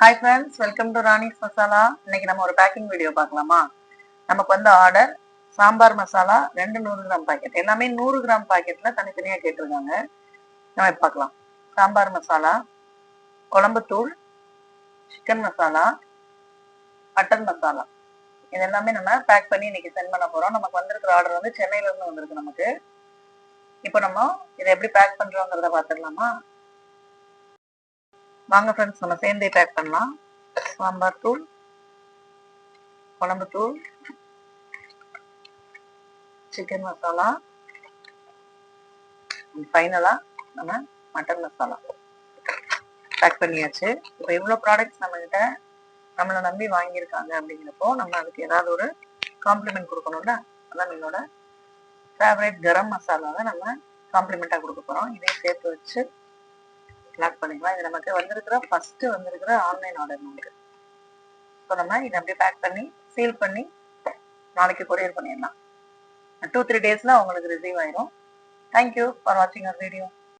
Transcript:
Hi friends, welcome to Rani's masala. இன்னைக்கு நம்ம ஒரு பேக்கிங் வீடியோ பார்க்கலாமா? நமக்கு வந்து order sambar masala 2 100 gram packet, எல்லாமே 100 கிராம் பாக்கெட்ல தனித்தனியா கேட்டிருக்காங்க. நம்ம இப்ப பார்க்கலாம். சாம்பார் மசாலா, குழம்புத்தூள், சிக்கன் மசாலா, மட்டன் மசாலா, இது எல்லாமே நம்ம பேக் பண்ணி இன்னைக்கு சென்ட் பண்ண போறோம். நமக்கு வந்திருக்கிற ஆர்டர் வந்து சென்னையில இருந்து வந்திருக்கு நமக்கு. இப்போ நம்ம இதை எப்படி பேக் பண்றோங்கிறத பார்த்துடலாமா? வாங்க ஃப்ரெண்ட்ஸ், நம்ம சேர்ந்தே பேக் பண்ணலாம். சாம்பார் தூள், குழம்புத்தூள், சிக்கன் மசாலா, ஃபைனலா நம்ம மட்டன் மசாலா பேக் பண்ணியாச்சு. இப்போ இவ்வளோ ப்ராடக்ட்ஸ் நம்ம கிட்ட நம்மளை நம்பி வாங்கியிருக்காங்க அப்படிங்கிறப்போ நம்ம அதுக்கு ஏதாவது ஒரு காம்ப்ளிமெண்ட் கொடுக்கணும்ல. அதான் என்னோட ஃபேவரட் கரம் மசாலாவை நம்ம காம்ப்ளிமெண்ட்டாக கொடுக்க போகிறோம். இதையும் சேர்த்து வச்சு பேக் பண்ணிக்கலாம். இது நமக்கு வந்திருக்கிற ஃபர்ஸ்ட் வந்திருக்கிற ஆன்லைன் ஆர்டர் நமக்கு. ஸோ நம்ம இதை அப்படியே பேக் பண்ணி சீல் பண்ணி நாளைக்கு கொரியர் பண்ணிடலாம். 2-3 daysல உங்களுக்கு ரிசீவ் ஆயிரும். Thank you for watching our video.